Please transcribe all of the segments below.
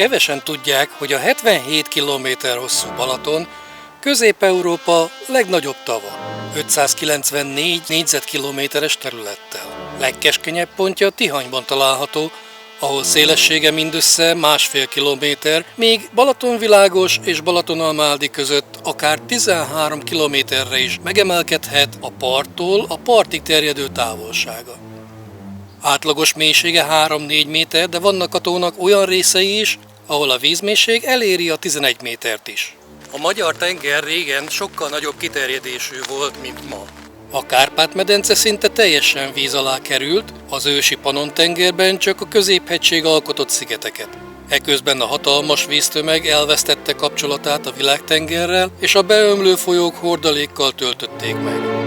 Kevesen tudják, hogy a 77 km hosszú Balaton Közép-Európa legnagyobb tava, 594 négyzetkilométeres területtel. Legkeskenyebb pontja Tihanyban található, ahol szélessége mindössze 1,5 kilométer, míg Balatonvilágos és Balatonalmádi között akár 13 kilométerre is megemelkedhet a parttól a partig terjedő távolsága. Átlagos mélysége 3-4 méter, de vannak a tónak olyan részei is, ahol a vízmélység eléri a 11 métert is. A magyar tenger régen sokkal nagyobb kiterjedésű volt, mint ma. A Kárpát-medence szinte teljesen víz alá került, az ősi Pannon-tengerben csak a Középhegység alkotott szigeteket. Eközben a hatalmas víztömeg elvesztette kapcsolatát a világtengerrel, és a beömlő folyók hordalékkal töltötték meg.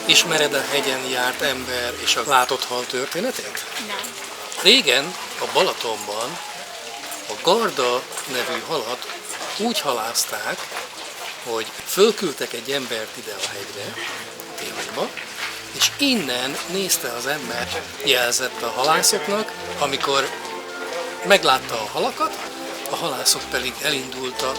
Ismered a hegyen járt ember és a látott hal történetét? Nem. Régen a Balatonban a Garda nevű halat úgy halázták, hogy fölküldtek egy embert ide a hegyre, Tihanyba, és innen nézte az ember, jelzett a halászoknak, amikor meglátta a halakat, a halászok pedig elindultak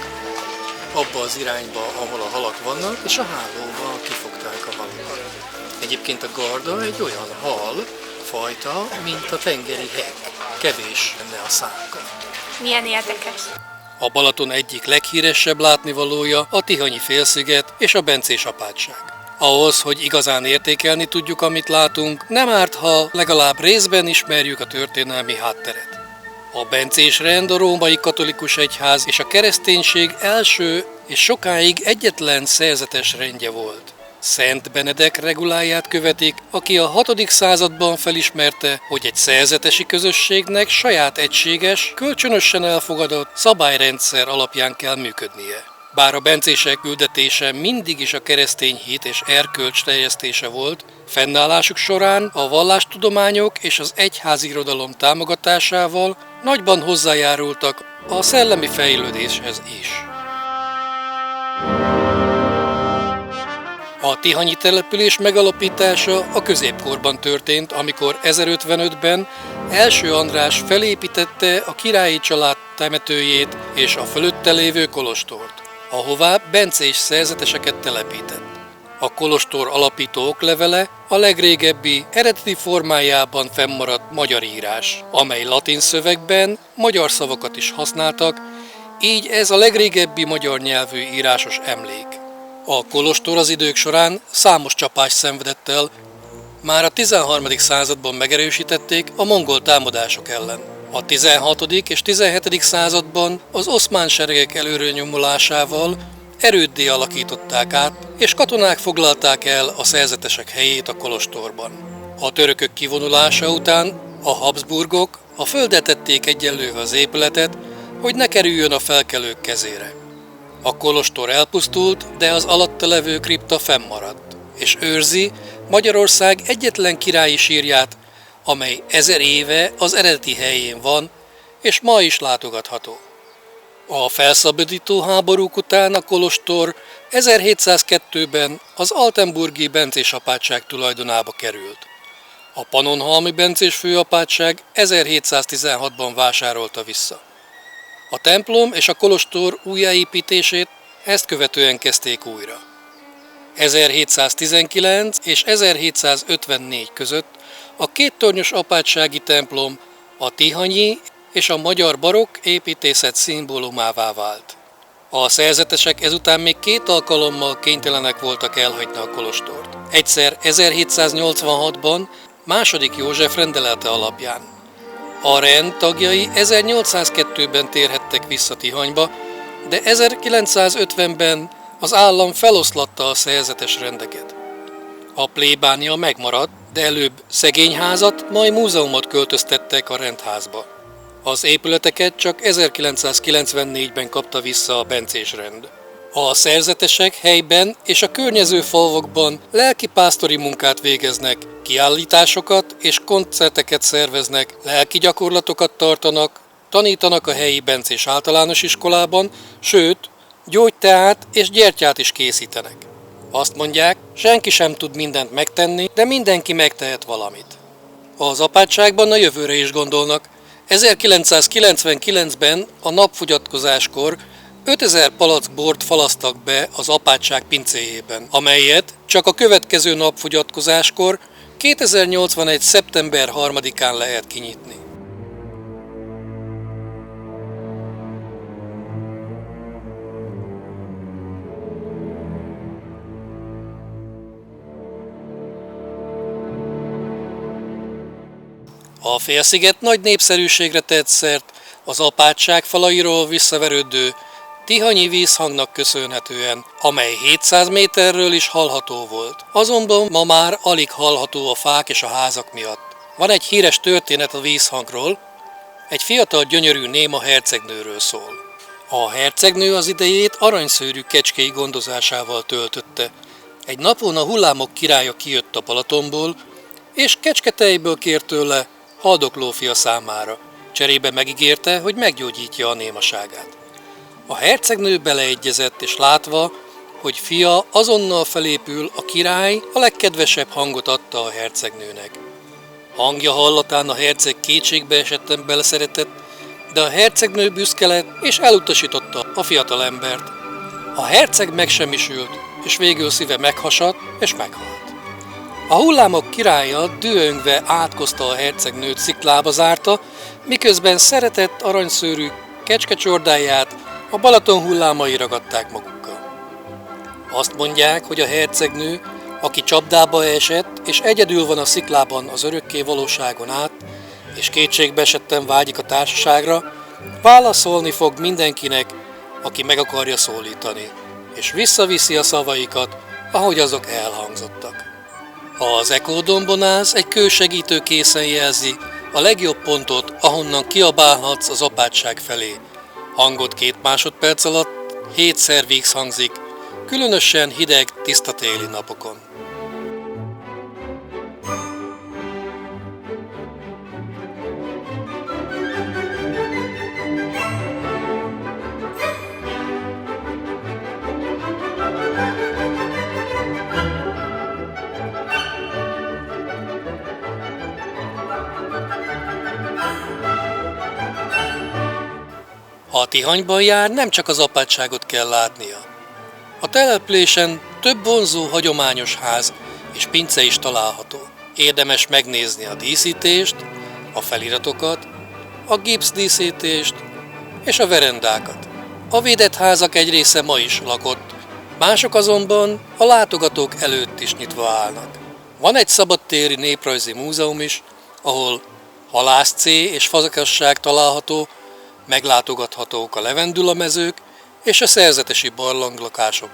abba az irányba, ahol a halak vannak, és a hálóba kifogták a halakat. Egyébként a Garda egy olyan hal fajta, mint a tengeri heg. Kevés lenne a szánka. Milyen érdekes. A Balaton egyik leghíresebb látnivalója a Tihanyi félsziget és a bencés apátság. Ahhoz, hogy igazán értékelni tudjuk, amit látunk, nem árt, ha legalább részben ismerjük a történelmi hátteret. A bencés rend a római katolikus egyház és a kereszténység első és sokáig egyetlen szerzetes rendje volt. Szent Benedek reguláját követik, aki a 6. században felismerte, hogy egy szerzetesi közösségnek saját egységes, kölcsönösen elfogadott szabályrendszer alapján kell működnie. Bár a bencések küldetése mindig is a keresztény hit és erkölcs terjesztése volt, fennállásuk során a vallástudományok és az egyházi irodalom támogatásával nagyban hozzájárultak a szellemi fejlődéshez is. A tihanyi település megalapítása a középkorban történt, amikor 1055-ben első András felépítette a királyi család temetőjét és a fölötte lévő kolostort, ahová bencés szerzeteseket telepített. A kolostor alapító oklevele a legrégebbi, eredeti formájában fennmaradt magyar írás, amely latin szövegben magyar szavakat is használtak, így ez a legrégebbi magyar nyelvű írásos emlék. A kolostor az idők során számos csapást szenvedett el, már a 13. században megerősítették a mongol támadások ellen. A 16. és 17. században az oszmán seregek előrőnyomulásával erőddé alakították át, és katonák foglalták el a szerzetesek helyét a kolostorban. A törökök kivonulása után a Habsburgok a földet tették egyenlővé az épületet, hogy ne kerüljön a felkelők kezére. A kolostor elpusztult, de az alatta levő kripta fennmaradt, és őrzi Magyarország egyetlen királyi sírját, amely 1000 éve az eredeti helyén van, és ma is látogatható. A felszabadító háborúk után a kolostor 1702-ben az altenburgi bencés apátság tulajdonába került. A pannonhalmi bencés főapátság 1716-ban vásárolta vissza. A templom és a kolostor újjáépítését ezt követően kezdték újra. 1719 és 1754 között a kéttornyos apátsági templom a tihanyi és a magyar barokk építészet szimbólumává vált. A szerzetesek ezután még 2 alkalommal kénytelenek voltak elhagyni a kolostort. Egyszer 1786-ban II. József rendelete alapján. A rend tagjai 1802-ben térhettek vissza Tihanyba, de 1950-ben az állam feloszlatta a szerzetes rendeket. A plébánia megmaradt, de előbb szegényházat, majd múzeumot költöztettek a rendházba. Az épületeket csak 1994-ben kapta vissza a bencés rend. A szerzetesek helyben és a környező falvakban lelkipásztori munkát végeznek, kiállításokat és koncerteket szerveznek, lelki gyakorlatokat tartanak, tanítanak a helyi bencés általános iskolában, sőt, gyógyteát és gyertyát is készítenek. Azt mondják, senki sem tud mindent megtenni, de mindenki megtehet valamit. Az apátságban a jövőre is gondolnak. 1999-ben a napfogyatkozáskor 5000 palack bort falasztak be az apátság pincéjében, amelyet csak a következő napfogyatkozáskor 2081. szeptember 3-án lehet kinyitni. A félsziget nagy népszerűségre tett szert az apátság falairól visszaverődő tihanyi vízhangnak köszönhetően, amely 700 méterről is hallható volt. Azonban ma már alig hallható a fák és a házak miatt. Van egy híres történet a vízhangról, egy fiatal gyönyörű néma hercegnőről szól. A hercegnő az idejét aranyszőrű kecskéi gondozásával töltötte. Egy napon a hullámok királya kijött a Balatonból, és kecsketejből kért tőle haldokló fia számára. Cserébe megígérte, hogy meggyógyítja a némaságát. A hercegnő beleegyezett, és látva, hogy fia azonnal felépül, a király a legkedvesebb hangot adta a hercegnőnek. Hangja hallatán a herceg kétségbe esetten beleszeretett, de a hercegnő büszke lett, és elutasította a fiatalembert. A herceg megsemmisült, és végül szíve meghasadt, és meghalt. A hullámok királya dühöngve átkozta a hercegnőt, sziklába zárta, miközben szeretett aranyszőrű kecskecsordáját a Balaton hullámai ragadták magukkal. Azt mondják, hogy a hercegnő, aki csapdába esett, és egyedül van a sziklában az örökké valóságon át, és kétségbe esetten vágyik a társaságra, válaszolni fog mindenkinek, aki meg akarja szólítani, és visszaviszi a szavaikat, ahogy azok elhangzottak. Az Ekódombonáz egy kősegítő készen jelzi a legjobb pontot, ahonnan kiabálhatsz az apátság felé. Hangot 2 másodperc alatt 7-szer vízhangzik, különösen hideg, tiszta téli napokon. Ha Tihanyban jár, nem csak az apátságot kell látnia. A településen több vonzó hagyományos ház és pince is található. Érdemes megnézni a díszítést, a feliratokat, a gipszdíszítést és a verendákat. A védett házak egy része ma is lakott, mások azonban a látogatók előtt is nyitva állnak. Van egy szabadtéri néprajzi múzeum is, ahol halászcé és fazekasság található, meglátogathatók a levendulamezők és a szerzetesi barlanglakások.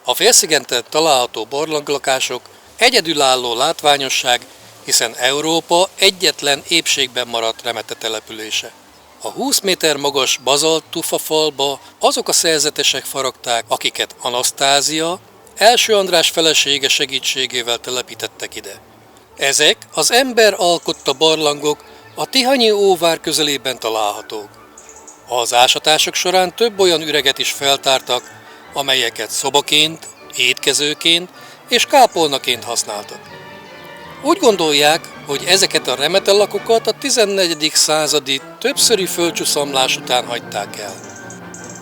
A félszigeten található barlanglakások egyedülálló látványosság, hiszen Európa egyetlen épségben maradt remete települése. A 20 méter magas bazalt tufafalba azok a szerzetesek faragták, akiket Anasztázia, első András felesége segítségével telepítettek ide. Ezek az ember alkotta barlangok a Tihanyi óvár közelében találhatók. Az ásatások során több olyan üreget is feltártak, amelyeket szobaként, étkezőként és kápolnaként használtak. Úgy gondolják, hogy ezeket a remetellakokat a 14. századi többszöri földcsúszamlás után hagyták el.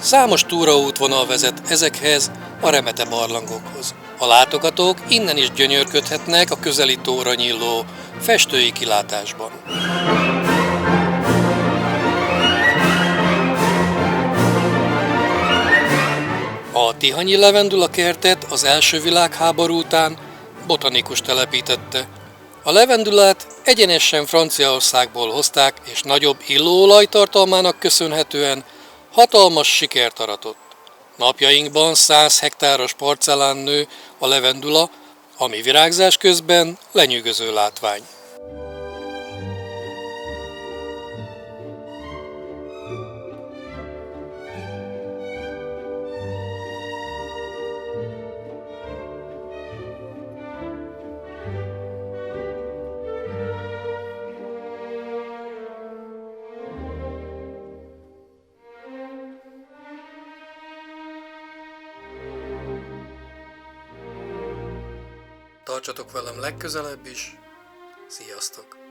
Számos túraútvonal vezet ezekhez a remete barlangokhoz. A látogatók innen is gyönyörködhetnek a közeli tóra nyíló festői kilátásban. A tihanyi levendulakertet az első világháború után botanikus telepítette. A levendulát egyenesen Franciaországból hozták, és nagyobb illóolajtartalmának köszönhetően hatalmas sikert aratott. Napjainkban 100 hektáros parcellán nő a levendula, ami virágzás közben lenyűgöző látvány. Tartsatok velem legközelebb is. Sziasztok!